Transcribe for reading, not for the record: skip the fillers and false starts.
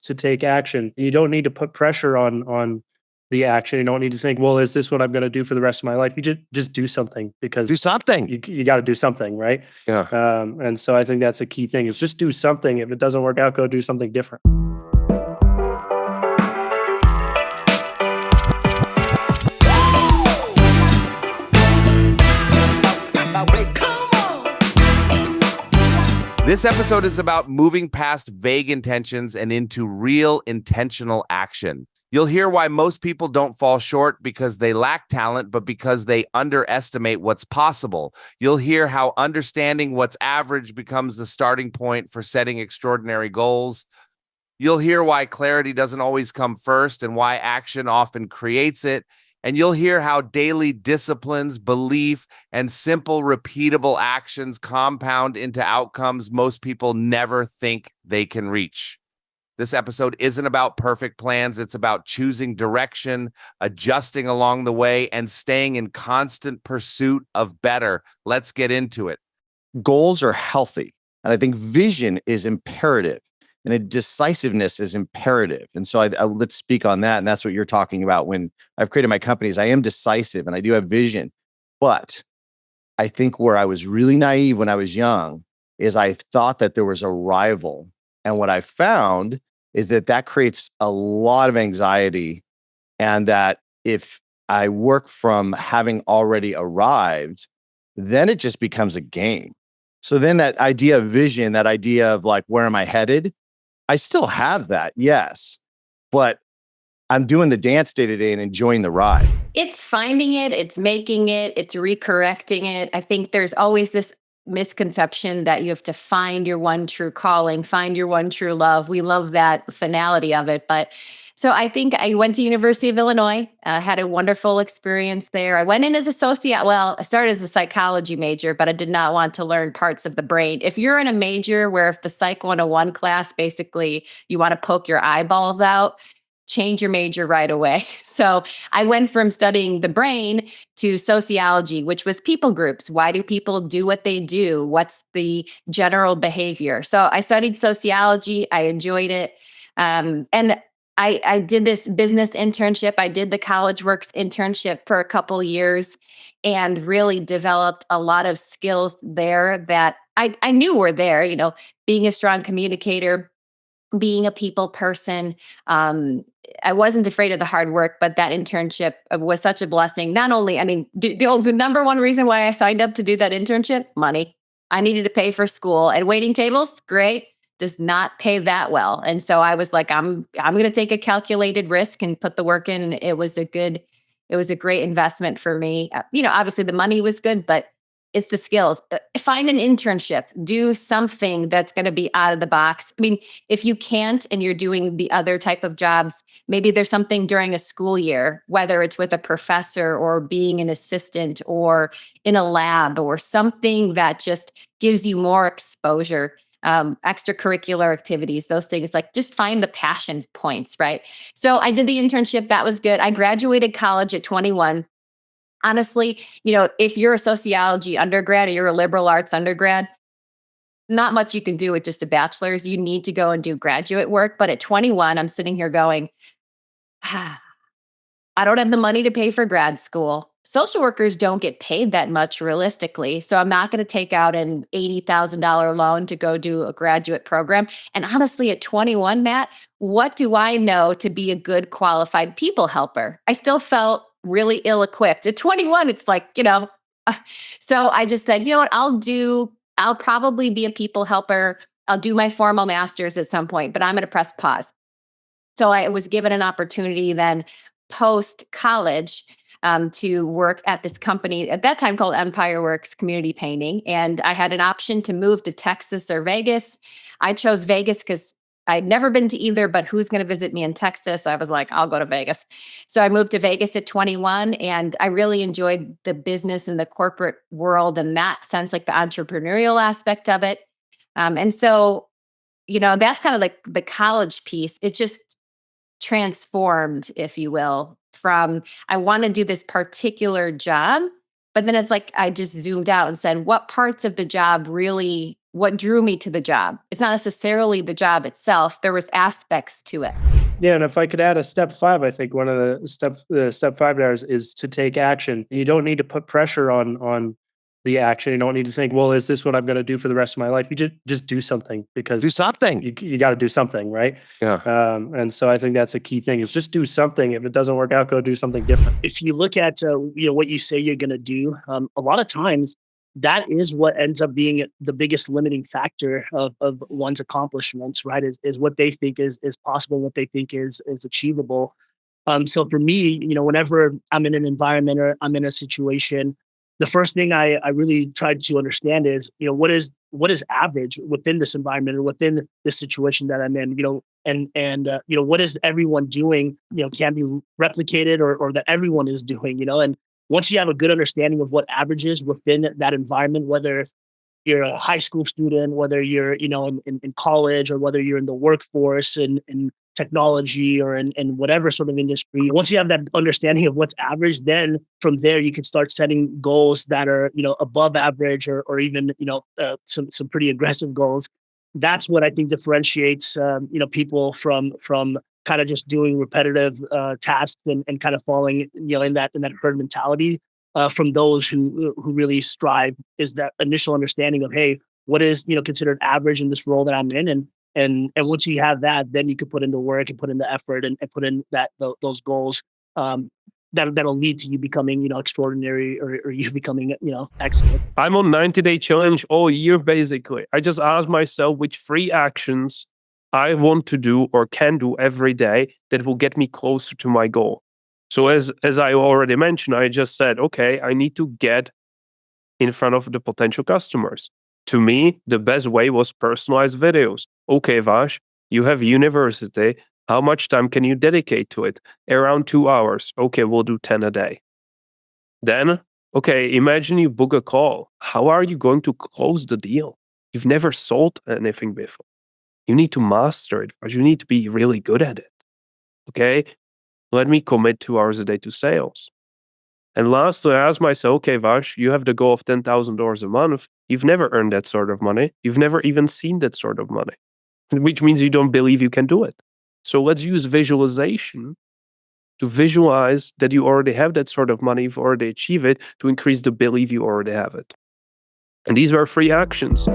to take action. You don't need to put pressure on the action. You don't need to think, well, is this what I'm going to do for the rest of my life? You just do something, because Do something. you got to do something, right? Yeah. And so I think that's a key thing, is just do something. If it doesn't work out, go do something different. This episode is about moving past vague intentions and into real intentional action. You'll hear why most people don't fall short because they lack talent, but because they underestimate what's possible. You'll hear how understanding what's average becomes the starting point for setting extraordinary goals. You'll hear why clarity doesn't always come first and why action often creates it. And you'll hear how daily disciplines, belief, and simple, repeatable actions compound into outcomes most people never think they can reach. This episode isn't about perfect plans. It's about choosing direction, adjusting along the way, and staying in constant pursuit of better. Let's get into it. Goals are healthy, and I think vision is imperative. And a decisiveness is imperative. And so let's speak on that. And that's what you're talking about. When I've created my companies, I am decisive and I do have vision. But I think where I was really naive when I was young is I thought that there was a rival. And what I found is that creates a lot of anxiety. And that if I work from having already arrived, then it just becomes a game. So then that idea of vision, that idea of like, where am I headed? I still have that, yes, but I'm doing the dance day to day and enjoying the ride. It's finding it, it's making it, it's recorrecting it. I think there's always this misconception that you have to find your one true calling, find your one true love. We love that finality of it. But so I think I went to University of Illinois, had a wonderful experience there. I went in as I started as a psychology major, but I did not want to learn parts of the brain. If you're in a major where if the Psych 101 class, basically you want to poke your eyeballs out, change your major right away. So I went from studying the brain to sociology, which was people groups. Why do people do what they do? What's the general behavior? So I studied sociology. I enjoyed it. And I did this business internship. I did the College Works internship for a couple years and really developed a lot of skills there that I knew were there, being a strong communicator, being a people person. I wasn't afraid of the hard work, but that internship was such a blessing. Not only, the number one reason why I signed up to do that internship, money. I needed to pay for school, and waiting tables, great, does not pay that well. And so I was like, I'm going to take a calculated risk and put the work in. And it was a great investment for me. Obviously the money was good, but it's the skills. Find an internship, do something that's going to be out of the box. If you can't and you're doing the other type of jobs, maybe there's something during a school year, whether it's with a professor or being an assistant or in a lab or something that just gives you more exposure, extracurricular activities, those things, like just find the passion points, right? So I did the internship. That was good. I graduated college at 21. Honestly, if you're a sociology undergrad or you're a liberal arts undergrad, not much you can do with just a bachelor's. You need to go and do graduate work. But at 21, I'm sitting here going, I don't have the money to pay for grad school. Social workers don't get paid that much realistically. So I'm not going to take out an $80,000 loan to go do a graduate program. And honestly, at 21, Matt, what do I know to be a good qualified people helper? I still felt really ill-equipped. At 21, it's like, so I just said, you know what, I'll probably be a people helper. I'll do my formal master's at some point, but I'm going to press pause. So I was given an opportunity then post-college to work at this company at that time called Empire Works Community Painting. And I had an option to move to Texas or Vegas. I chose Vegas because I'd never been to either, but who's going to visit me in Texas? I was like, I'll go to Vegas. So I moved to Vegas at 21, and I really enjoyed the business and the corporate world in that sense, like the entrepreneurial aspect of it. And so, that's kind of like the college piece. It just transformed, if you will, from I want to do this particular job, But then it's like I just zoomed out and said, what parts of the job really, what drew me to the job? It's not necessarily the job itself. There was aspects to it. Yeah, and if I could add a step 5, I think one of the step 5 there is to take action. You don't need to put pressure on the action. You don't need to think, well, is this what I'm going to do for the rest of my life? You just do something, because Do something. you got to do something, right? Yeah. And so I think that's a key thing, is just do something. If it doesn't work out, go do something different. If you look at what you say you're going to do, a lot of times that is what ends up being the biggest limiting factor of one's accomplishments, right? Is what they think is possible, what they think is achievable. So for me, whenever I'm in an environment or I'm in a situation, the first thing I really try to understand is, what is average within this environment or within this situation that I'm in, and what is everyone doing, can be replicated or that everyone is doing, and once you have a good understanding of what average is within that environment, whether you're a high school student, whether you're, in college, or whether you're in the workforce and in technology or in whatever sort of industry, once you have that understanding of what's average, then from there you can start setting goals that are, above average or even, some pretty aggressive goals. That's what I think differentiates, people from kind of just doing repetitive tasks and kind of falling, in that herd mentality, from those who really strive, is that initial understanding of, hey, what is considered average in this role that I'm in, and once you have that, then you can put in the work and put in the effort and put in those goals, that'll lead to you becoming extraordinary, or you becoming excellent. I'm on 90-day challenge all year, basically. I just ask myself which 3 actions I want to do or can do every day that will get me closer to my goal. So as I already mentioned, I just said, okay, I need to get in front of the potential customers. To me, the best way was personalized videos. Okay, Vash, you have university. How much time can you dedicate to it? Around 2 hours. Okay, we'll do 10 a day. Then, okay, imagine you book a call. How are you going to close the deal? You've never sold anything before. You need to master it, but you need to be really good at it. Okay, let me commit 2 hours a day to sales. And lastly, I asked myself, okay, Vash, you have the goal of $10,000 a month. You've never earned that sort of money. You've never even seen that sort of money, which means you don't believe you can do it. So let's use visualization to visualize that you already have that sort of money, you've already achieved it, to increase the belief you already have it. And these were 3 actions.